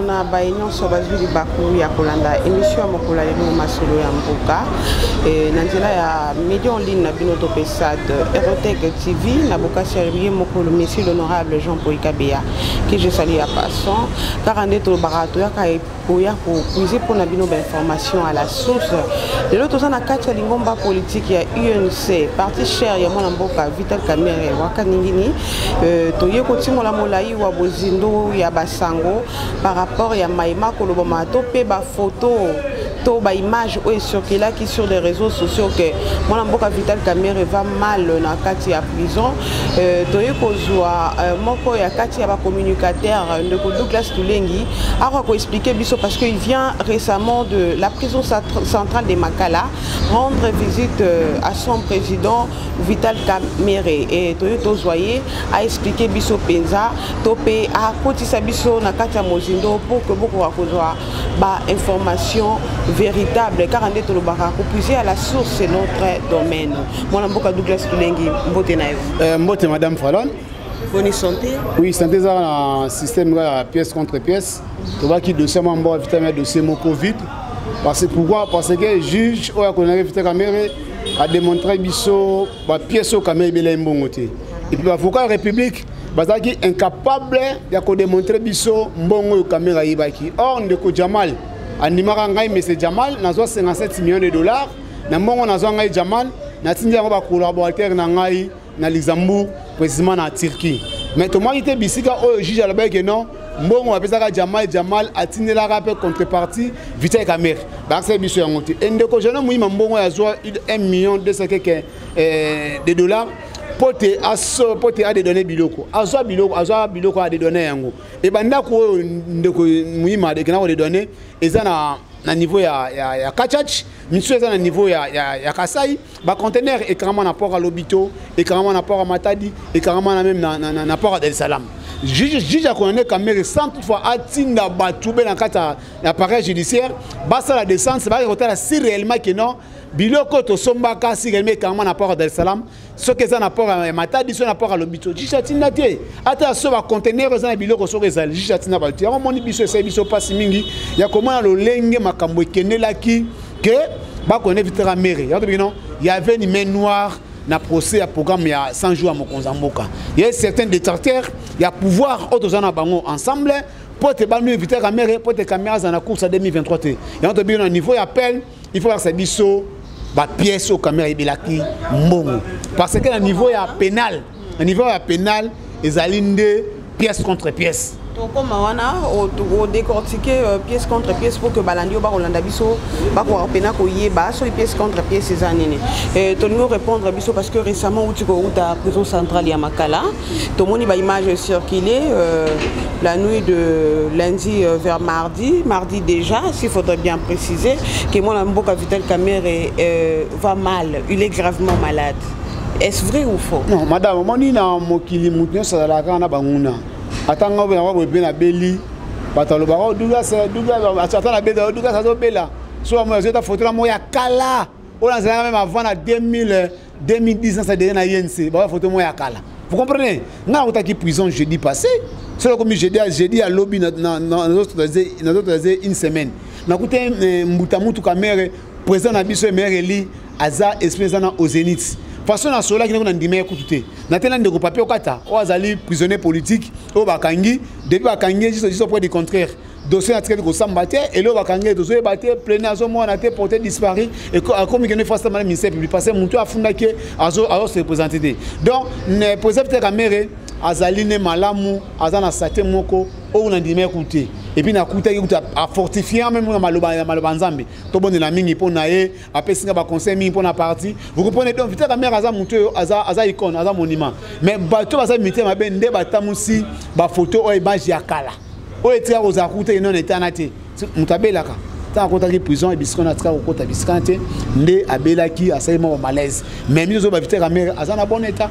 na baignon so bazuli baku ya kolanda émission mokola lelo masolo ya mboka na nzela ya média en ligne na bino to pesad Erotech TV na boka servir mokolo monsieur l'honorable Jean-Paul Kabea que je salue à passant car ande to barato ya kai poya ko puiser pour na bino information à la source de l'autre na kati ya lingomba politique ya UNC parti cher ya mwana mboka Vital Kamerhe wakaningini to yeko timola molai wa bozindo ya basango par rapport à Maïma Koloboma topé ba photo to ba image ou circulé qui sur les réseaux sociaux que mon amboka Vital Kamerhe va mal na kati ya prison to yekozwa moko ya kati ya ba communicateur de Douglas Tulengi a ko expliquer biso parce qu'il vient récemment de la prison centrale de Makala rendre visite à son président Vital Kamerhe et to zoyer a expliqué biso penza topé a kotisa biso na kati ya mozindo pour que beaucoup akozwa ba information véritable car ande to lobaka ko puiser à la source c'est notre domaine mon mboka Douglas Tulengi mbote na yo mbote madame Fallon bonne santé oui santé ça un système la pièce contre pièce to va qui dossier mambo vitamine dossier mon Covid parce que pourquoi parce que juge o akonaka Vital Kamerhe a démontré biso ba pièce au Kamerhe bela mbongote et puis avocat république bazaki incapable de démontrer biso mbongo Kamerhe yibaki or ndeko Jamal andimaka ngai monsieur Jamal nazo 57 millions de dollars na mbongo nazo ngai Jamal na tindia ba collaborateur na ngai na Luxembourg précisément na Turquie mais to moi était bisika o juge à la que non mbongo apesaka Jamal atindela ka pe contrepartie Vital Kamerhe ba c'est biso ya ngote ndeko jeune muima mbongo ya zo 1 million 200 quelques de dollars pote a de données biloko azwa biloko a de données yango et banda ko ndeko muima de kana ko de données eza na niveau ya Kachach misu eza na niveau ya Kasai ba conteneur et carrément na port à l'Obito et carrément na port à Matadi et carrément na même na port à Dar es Salaam juge a condamné Kamerhe sans toutefois atinda batube na kata l'appareil judiciaire basa la descente c'est pas que si réellement que non biloko to somba kasi réellement carrément na port à Dar es Salaam ce que ça na port à Matadi so na port à l'Obito juge atinda te ata so ba conteneur eza na biloko so rezali juge atinda ba te moni biso c'est biso passe mingi ya comment lo lenge makambo ekenelaki que ba connaître Vital Kamerhe il y avait une main noire na procès à programme il y a 100 jours à Mokonzamboka. Il y a certains détracteurs, il y a pouvoir autres gens bango ensemble pour te bannir Vital Kamerhe pour te caméras dans la course à 2023. Et on te bien au niveau appel, il faut faire ça biso ba pièce au caméra belaki mbongo parce que au niveau pénal, les alinde pièce contre pièce. Comme on décortiquer pièce contre pièce pour que Balandio Barolanda Bisso Bakwa Pena Koyeba sur pièce contre pièce ces années. Tu nous répondre Bisso parce que récemment où tu es à la prison centrale à Makala, tout le monde a image circulée la nuit de lundi vers mardi déjà, s'il faudrait bien préciser que mon amboka Vital Kamerhe va mal, il est gravement malade. Est-ce vrai ou faux? Non, madame, mon ina mokili mutne sa la kana banguna. Atanga on va bien beli batalo ba Douglas atana bela Douglas azobela so moi j'ai ta photo la moya kala on a même avant na 2010 ça derrière na INC ba photo moya kala vous comprenez na otaki prison jeudi passé c'est comme jeudi à lobby dans d'autres une semaine na coûté mbutamutu Kamerhe président na biso maire li aza espèce au Zénith façon na sola qui na ndima écouter na tena ndeko papier okata o azali prisonnier politique o bakangi depuis bakangi juste près du contraire dossier na traité ko sambate et lo bakangi dossier baté plein azo mo na té porté disparu et comme il ne fasse pas ministère public parce que mutu afunda ke azo se représenter donc ne président Kamerhe azali ne malamu azana sate moko o na ndima écouter et puis na kuta ki a fortifier même na maloba nzambe to bonne na mingi po na ye apesinga ba conseil mingi po na parti vous comprenez donc Vital Kamerhe aza mutu aza icône aza monument mais bato baza mité mabe nde batamusi ba photo o image ya kala o etia aux akuta non etanate mutabelaka ta kota ki prison et biskona tra ko kota biskante nde abelaki asai mo malaise mais mizo ba Vital Kamerhe aza na bon état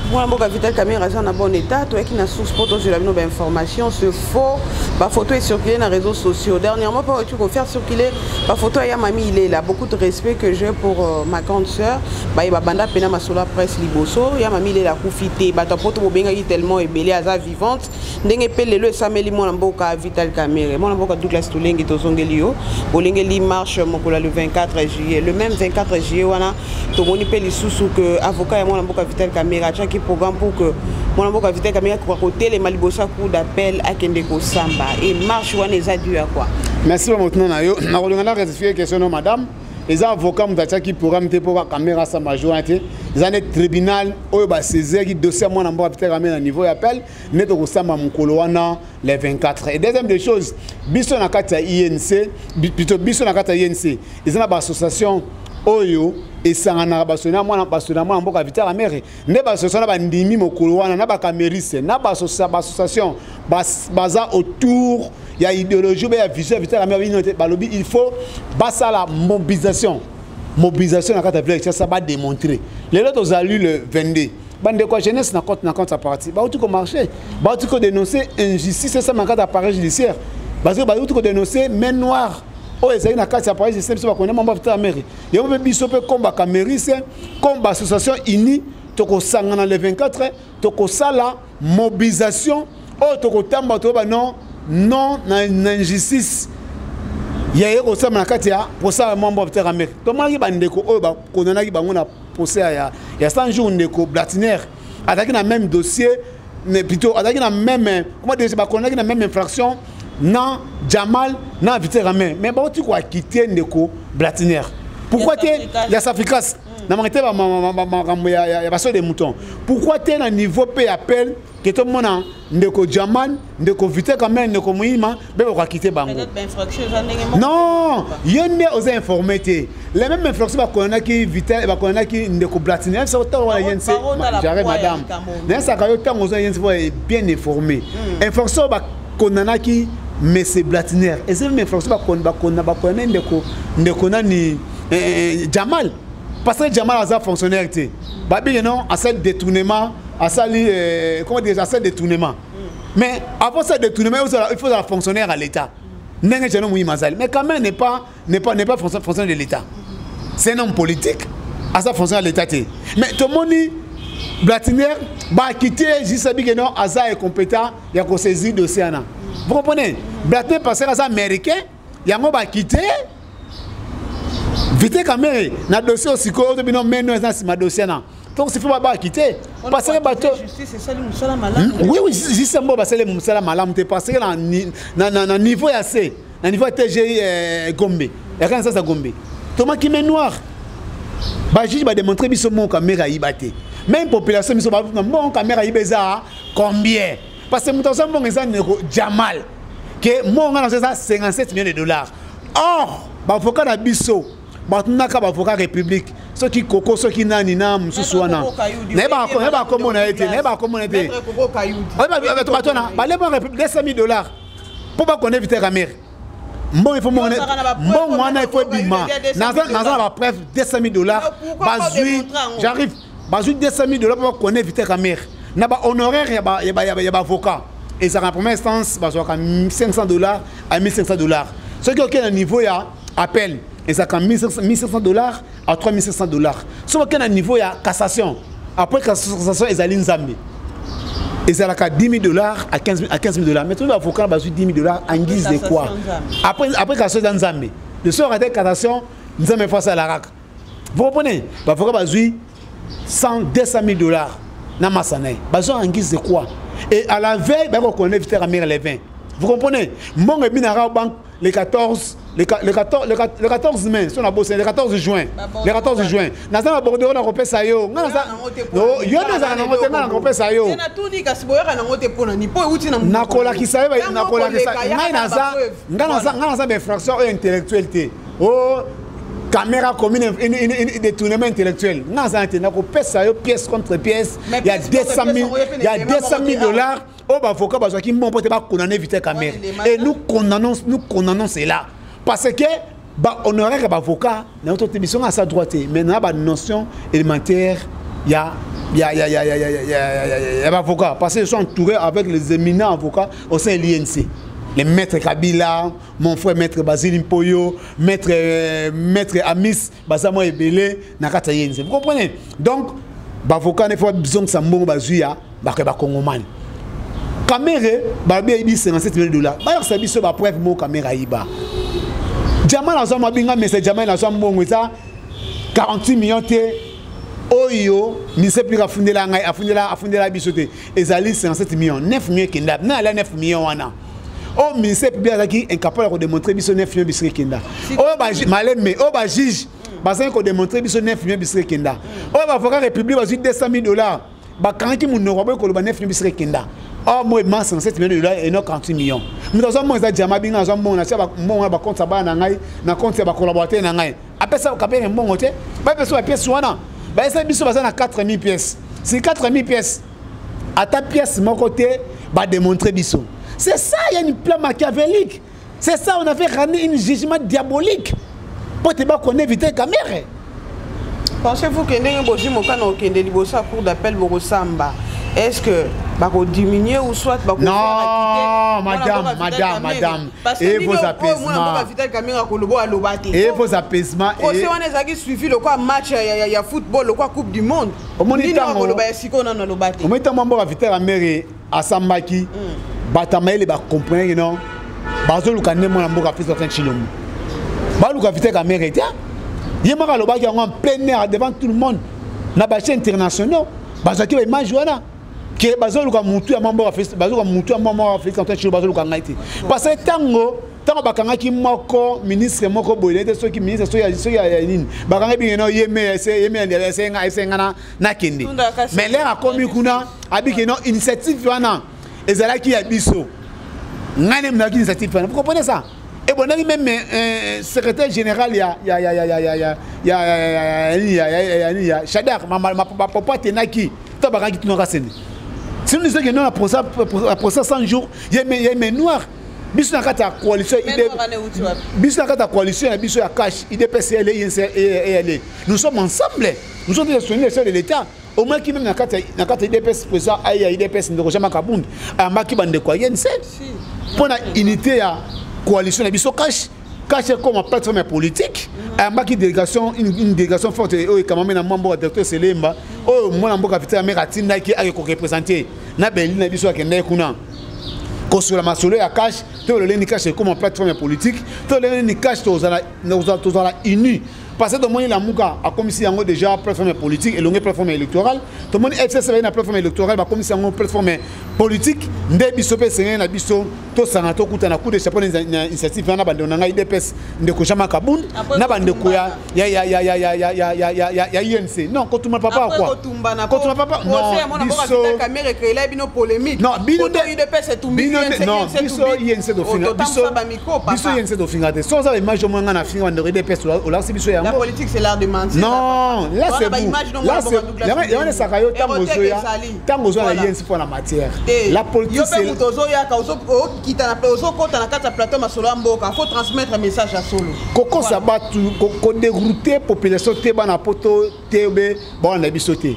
Moi, je Vital Caméra est en bon état. Toi qui n'a source pour sur la nouvelle information, ce faux, ma photo est circulée dans les réseaux sociaux. Dernièrement, pour tu peux faire circuler ma photo à Mamie, il est là. Beaucoup de respect que j'ai pour ma grande sœur. Bah, il va banda pena ma sola presse liboso. Ya Mamie, il est là koufité. Bah, ta photo mobenga tellement ébélée à sa vivante. N'engé pelle le samedi moi n'amboka Vital Caméra. Moi n'amboka Douglas Toulengi tozongelio. Bolengeli marche mokola le 24 juillet. Le même 24 juillet, wana tomoni peli sousou que avocat et moi n'amboka Vital Caméra. Programme pour que mon avocat Vital Caméra côté les malibosa coup d'appel à Kendeko Samba et marche ou les adieux à quoi. Merci pour maintenant na yo na kolingana rectifier question no madame les avocats mutacha qui programme te pour caméra sa majorité les années tribunal oyo ba saisir qui dossier moi na avocat Vital Caméra niveau appel neto ko samba mukolo wana les 24 et deuxième des choses biso na kati ya INC plutôt biso na kati ya INC ils ont ba association oyo esangana basona mwana basona mwana mboka Vital Caméra ne basona ba ndimi mokolo wana na ba camérise na ba association baza autour ya idéologie ya vision Vital Caméra balobi il faut basa la mobilisation na kata village ça va démontrer les autres ont lu le 22 bande quoi jeunesse na compte à parti ba tout ko marché ba tout ko dénoncer injustice ça manque d'appareil judiciaire parce que ba tout ko dénoncer main noire. Oh, et ça y a un appareil système sur le membre de Vital Caméra. Il y a un biso pe combat caméris, combat association unie, toko sangana le 24, toko sala mobilisation, oh toko tamba toba non na injustice. Il y a eu ça manakatia pour ça membre de Vital Caméra. Comment il bandeko oh ba konana ki bango na procès il y a 100 jours ndeko Blatiner attaqué dans même dossier mais plutôt attaqué dans même comment dire ba konana ki na même infraction. Non, Jamal, non, Vital Caméra. Mais bon, tu crois quitter Ndeko Blatiner. Pourquoi tu es la Safricas? Il y a pas de moutons. Pourquoi tu es à niveau P appel que tout le monde a Ndeko Jamal, Ndeko Vital Caméra, Ndeko Moïma, mais on va quitter Bango. Non, il y a des aux informés. Les mêmes infractions qu'on a qui Vital, qu'on a qui Ndeko Blatiner, ça j'arrête madame. Mais ça quand on est bien informé. Infraction qu'on a qui mais c'est Blatiner et c'est même infraction qu'on a ni Jamal parce que Jamal a fonctionnalité babi non à ce détournement à ça comment dire à ce détournement mais avant ce détournement il faut un fonctionnaire à l'état mais quand même n'est pas fonctionnaire de l'état c'est un homme politique à ça fonctionnaire à l'état mais tout le monde Blatiner va quitter juste que non Aza est compétent il y a qu'on saisit dossier là. Vous comprenez? Blatiner parce que ça américain il y a va quitter Vital Caméra na dossier aussi ko de bino meno dans ce dossier là. Donc c'est faut pas quitter parce que bateau justice c'est ça le musala malam. Oui juste moi parce que le musala malam parce que na niveau assez na niveau TGI Gombe. Et quand ça Gombe. Thomas qui met noir. Ba juge va démontrer biso mon caméra ibate. Même population biso ba mon caméra ibeza combien? Parce que nous avons un Jamal que mon on a 57 millions de dollars. Or, l'avocat na biso, l'avocat République, ceux qui coco, ceux qui nani na mususuana. N'est pas comme on a été, n'est pas comme on a été. République 200 000 dollars. Pour pas qu'on évite la mer. Bon, il faut mon il faut bima. Dans la preuve 200 000 dollars. J'arrive. Bazou 200 000 dollars pour qu'on évite la mer. Na ba honoraire il y a avocat et ça en première instance bah 500 dollars à 1500 dollars. Ce qui est au niveau il y a appel et ça quand 1500 dollars à 3500 dollars. Ce qui est au niveau il y a cassation. Après cassation ils allaient Nzambe. Et ça a 10 000 dollars à 15 000 dollars. Mais tout l'avocat bazou 10 000 dollars en guise de quoi? Après cassation Nzambe. Le soir avec cassation Nzambe face à la RAC. Vous comprenez? L'avocat bazou 200 000 dollars. Besoin en guise de quoi? Et à la veille, on connaît Vital Caméra les 20. Vous comprenez? Mon et Binara Bank le 14 mai, sur la bosse, le 14 juin. Le 14 juin. Nous avons abordé on a repéré ça yo. Non, il y a des repéré ça yo. Na kola ki sa yo, na kola ki sa. Ngana des fractions intellectuelles. Oh caméra commune une détournement intellectuel. Nous avons pièce contre pièce. Il y a 200 000 dollars. Au avocat qui m'ont pas condamné Vital Caméra. Et nous condamnons cela. Parce que honoraire avocat, notre émission à sa droite, mais nous avons une notion élémentaire il y a avocats parce qu'ils sont entourés avec les éminents avocats au sein de l'INC. Les maîtres Kabila, mon frère maître Basile Mpoyo, maître Amis, Basamo Ebele, Nakata INC. Vous comprenez? Donc, l'avocat ne faut pas besoin de Sambo Bazuya, Bakeba Kongoman. Caméra, Babi a dit 57 millions $. Bah, ça dit sur la preuve, mon caméra Iba. Jamal Azam Abinga, mais c'est Jamal Azam Bongoza, 48 millions $. Oyo, ni se plus afundé la bisoté. Ezali 57 millions, 9 millions Kenda. Na la 9 millions wana. Oh, ministère public qui est incapable de démontrer biso 9 millions bisri Kenda. Oh, ba maleme, oh ba juge, basan ko démontrer biso 9 millions bisri Kenda. Oh, ba avocat république ba $200 000. Ba kan ki munno ba ko ba 9 millions bisri Kenda. Oh, moi ma 57 millions $ et non 48 millions. Nous avons moi za jama binga za mbongo na tia ba mbongo ba compte ba na ngai na compte ba collaborateur na ngai. Après ça ka pe mbongo te, ba pe so ba pièce wana. Bah, ça biso baza na 4000 pièces. C'est 4000 pièces. À ta pièce, mon côté, va démontrer biso. C'est ça, il y a une plan machiavélique. C'est ça, on a fait ramener un jugement diabolique. Pour te battre qu'on évite la caméra. Pensez-vous que nous avons une cour d'appel pour Samba? Est-ce que va diminuer ou soit va non, madame. Et vos apaisements. Et vos apaisements. Et on a suivi le match il y a football, le coupe du monde. Au moment où la mairie à Sambaki, Batamaï va comprendre non. Bazo Lukane mon amour a fait certains chilom. Balouka vite la mairie. Yemara Lobaki en plein air devant tout le monde. Na baché international. Bazaki va image wana. Que bazolo ka mutu ya mambo afisi bazolo ka mutu ya mambo afisi quand tu bazolo ka ngaiti parce que tango bakanga ki moko ministre moko boye de ceux qui ministre ceux ya nini bakanga bi no yeme nga na kende mais l'air a commis kuna abiki no initiative wana ezala ki ya biso ngane mna ki initiative wana vous comprenez ça et bon même secrétaire général ya Chadar ma papa tenaki to bakanga ki tunaka sene. Si nous disons que nous avons procès 100 jours, il y a mes noirs. Bis na kata coalition bis na kata coalition et bis ya cash IDPCL et nous sommes ensemble. Nous sommes des soigneurs de l'État. Au moins qui même na kata IDPS président aya IDPS de Rojama Kabund a maki bande kwa yense. Pour la unité ya coalition et bis cash comme plateforme politique. A maki délégation une délégation forte et quand même na membre docteur Selemba. Oh, moi, je suis un peu qui a représenté. Na Berlin, na biso akende kuna. Kosola masolo ya cash, to le ni cash comme plateforme politique, to le ni cash to za uni. Parce que tout le monde la muka a commis yango déjà plateforme politique et longue plateforme électorale. Tout le monde FCC va na plateforme électorale, va commis yango plateforme politique. Nde biso pe senga na biso to sanga to kuta na coup de chapeau na initiative na bande na IDPS ndeko Jama Kabund na bande ko ya INC. Non, quand tout le papa quoi. Quand tout le papa non. Biso caméra que là bino polémique. Non, bino IDPS est tout bino non, biso INC do finga. Biso INC do finga. Sans ça image au moins na finga de IDPS là c'est biso. La politique c'est l'art de mentir. Non, là c'est vous. Là c'est il y a ça kayo tango zo la INC pour la matière. La politique c'est faut transmettre un message à Solo. Koko sabatu ko dérouter population te bana poto tebe bon na bisoté.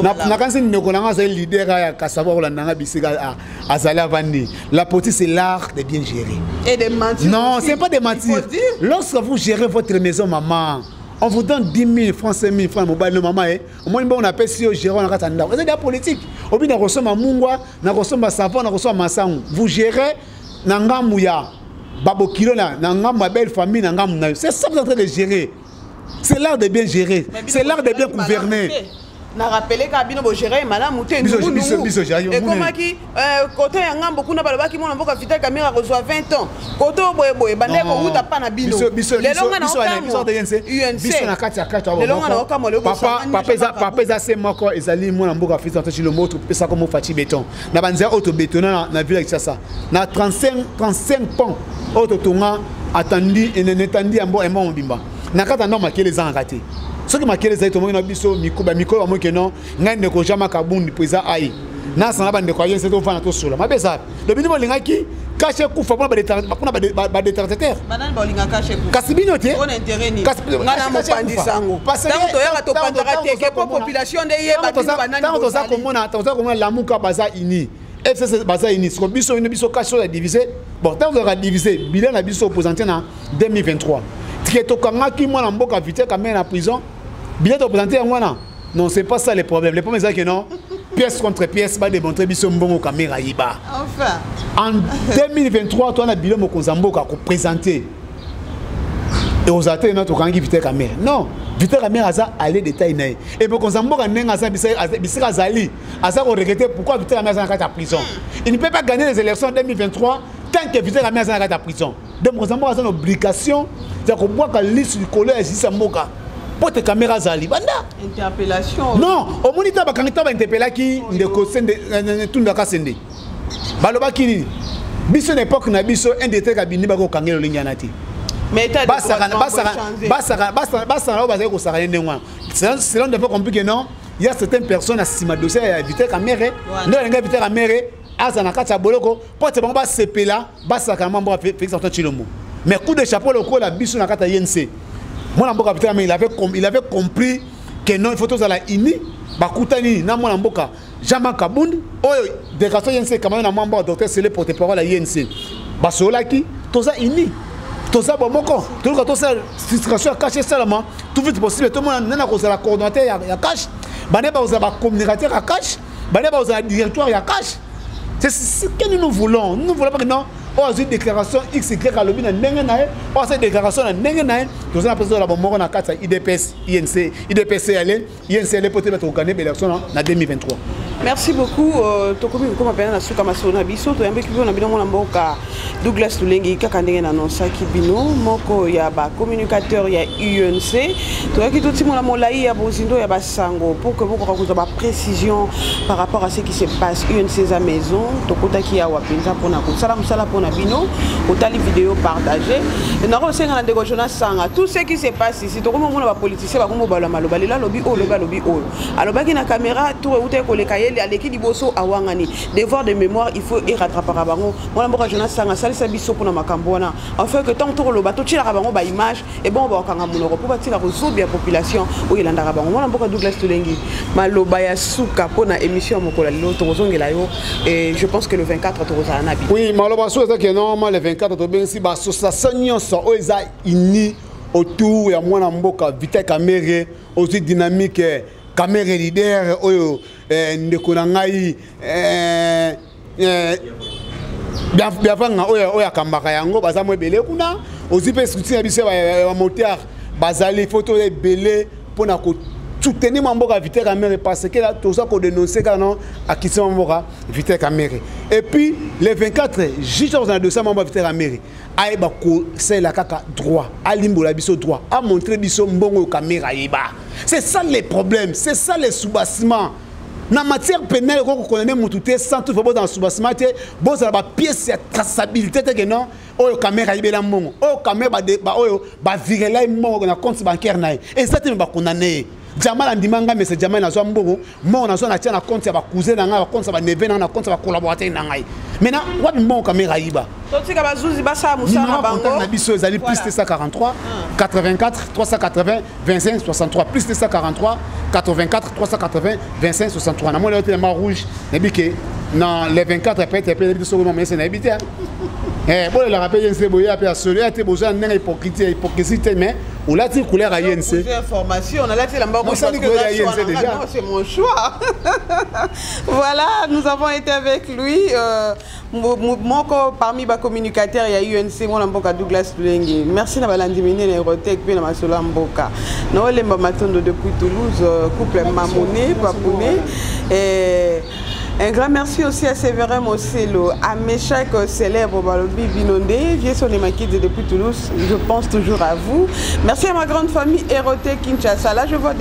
Na kansi ndeko nanga za leader ya Kasaba Rolandanga bisiga azala vandi. La politique c'est l'art de bien gérer. Et de mentir. Non, c'est pas de mentir. Lorsque vous gérez votre maison maman, on vous donne 10 000 francs, 5 000 francs, mobile, maman. Au moins, on appelle si au gérant, c'est de la politique. Au bout, on reçoit ma mungwa, on reçoit ma savon, on reçoit ma sang. Vous gérez, Nangamouya, Babokilo, ma belle famille, c'est ça que vous êtes en train de gérer. C'est l'art de bien gérer. C'est l'art de bien gouverner. Na rappelé kabino bo gérer madame Mouté nous et comment qui côté ngam beaucoup na balobaki mona mboka Vital Kamerhe reçoit 20 ans côté boye bande ko uta pa na bino les longa na UNC na kati ya kati papa za se moko ezali mona mboka Vital sur le moto pesa comme Fati béton na banzia auto bétonnant na ville avec ça na 35 pont auto tonga attendi et n'entendit ambo emo mbimba na kata ndo makele za ngati. Ce qui m'a dit c'est que biso miko moi que non ngane ko Jama Kabund président ai na sana bande ko yense to fana to solo mabeza le bino lingaki cacher kufa pour ba détracteur banane bolinga cacher kufa kasibino te on intérêt ni ngana mo pandi sango parce que to yaka to pandaka te ke population de ye ba banane tant ça comment lamuka baza ini FCC baza ini so biso cacher la diviser bon tant on va diviser bilan na biso opposant en 2023 tike to kanga ki mwana mboka vite quand même en prison bilan to opposant en mwana non c'est pas ça le problème c'est que non pièce contre pièce va démontrer biso mbongo caméra yiba enfin en 2023 toi na bilan mo konzamboka ko présenter et aux athées notre kangi vite caméra non vite caméra ça aller détail nae et mo konzamboka nenga ça bisika zali asa ko regretter pourquoi vite caméra ça en prison il ne peut pas gagner les élections en 2023 tant que vite caméra ça en prison donc konzamboka ça une obligation de ko boka liste du collège ici mboka pour tes caméras zali banda interpellation non au moniteur ba kangita ba interpella ki ndeko sende tunda ka sende baloba kini biso n'époque na biso un détail ka bindi ba ko kangelo linyana ti mais ta basa ko sara ndengwa selon de fois compliqué non il y a certaines personnes à sima dossier à éviter caméra non nga éviter caméra azana kata boloko pour te ba sepela basa ka mambo Félix Antoine Tshilombo mais coup de chapeau le ko la biso na kata YNC. Mon amboka il avait compris que non il faut tous à la ini bakutani na mon amboka Jean-Marc Kabound oyo déclaration YNC quand même na membre docteur Sele porte-parole à YNC basolaki toza ini toza bomoko to ça situation caché seulement tout vite possible tout le monde nana ko la coordinateur ya cash bané ba oza ba communicateur ya cash bané ba oza directoire ya cash c'est ce que nous voulons pas que non on a une déclaration XY à l'objet de Nengenae, on a une déclaration de Nengenae, nous avons besoin de la bombe à 4 IDPS, IDPS, INC, peut-être au Ghané, l'élection en 2023. Merci beaucoup. Comme appelle Nasuka Masona Biso, tu as un peu de Douglas Tulengi, Kakandé Nanonsa Kibino, Moko Yaba, communicateur, il y a UNC. Tu as dit tout le monde a molaï, à Bosindo, il y a Sango, pour que vous ayez une précision par rapport à ce qui se passe. UNC à maison, Tokota Kia Wapinza pour Nako, Salam Sala pour Nabino, autant les vidéos partagées. Et nous avons aussi un de Jonas Sanga. Tout ce qui se passe ici, tout le monde a politicien, va comme Balamalo, là, lobby, lobby, alors, baki na caméra, tout est collé. Aleki liboso awangani devoir de mémoire il faut y rattraper bango mona mboka Jonas Sanga salisa biso pour na makambo wana en fait que tant to lo bato tila bango ba image et bon ba kanga monoko pour batila résoudre bien population o yelanda bango mona mboka Douglas Tulengi maloba ya suka pour na émission mokola lelo to zongela yo et je pense que le 24 to za na bi oui maloba suka que normalement le 24 to ben si ba association so o eza ini autour ya mwana mboka vite caméra aussi dynamique caméra leader oyo ndeko na ngai bien fanga oyo akambaka yango baza mo ebele kuna aussi pe soutien biso ya moteur bazali photo ebele pona ko soutenir mboka vite caméra parce que là tout ça ko dénoncer quand à qui mboka vite caméra et puis le 24 juste dans 200 mboka vite caméra aïba ko c'est la kaka droit à limbola biso droit à montrer biso mbongo caméra yeba c'est ça les problèmes c'est ça les sous-bassements na matière pénale qu'on connaît moutouté sans tout faut dans sous-bassement bon ça ba pièce de traçabilité que non oyo caméra yibela mbongo oyo caméra ba oyo ba virer là mbongo na compte bancaire na et ça te ba condamner Jamal andimanga mais c'est Jamal na zo mbongo mo na zo na tia na compte ya ba cousin na nga ba compte ba neve na compte ba collaborateur na ngai maintenant wapi mbongo caméra yiba totika bazuzi basa musana bango na biso ezali plus de 143 84 380 25 63 plus de 143 84 380 25 63 na mo le tellement rouge na bike dans les 24 peut-être biso ko mais c'est na habité bon le rappel c'est boya pe assolé était besoin d'un hypocrisie mais on l'a dit couleur à INC information on a la lamba parce que c'est mon choix voilà nous avons été avec lui moko parmi les communicateurs il y a UNC mon mboka Douglas Tulengi merci na balandimine na Erotech pe na masolo mboka na olemba matondo depuis Toulouse couple Mamoné Papouné et un grand merci aussi à Séverin Mosselo, à Méchac célèbre Balobi Binondé, vieux son Kids depuis Toulouse, je pense toujours à vous. Merci à ma grande famille Erotech Kinshasa. Là je vois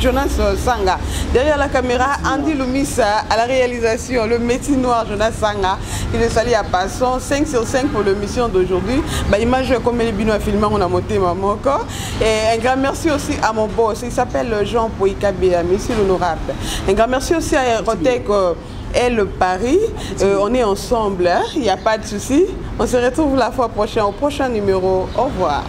Jonas Sanga. Derrière la caméra, Andy Lumisa à la réalisation, le métier noir Jonas Sanga. Il est salé à passant 5 sur 5 pour l'émission d'aujourd'hui. Bah, image comme les bino à filmer, on a monté maman. Et un grand merci aussi à mon boss, il s'appelle Jean Poikabé, monsieur l'honorable. Un grand merci aussi à Erotech. Et le Paris, on est ensemble, il n'y a pas de souci. On se retrouve la fois prochaine au prochain numéro. Au revoir.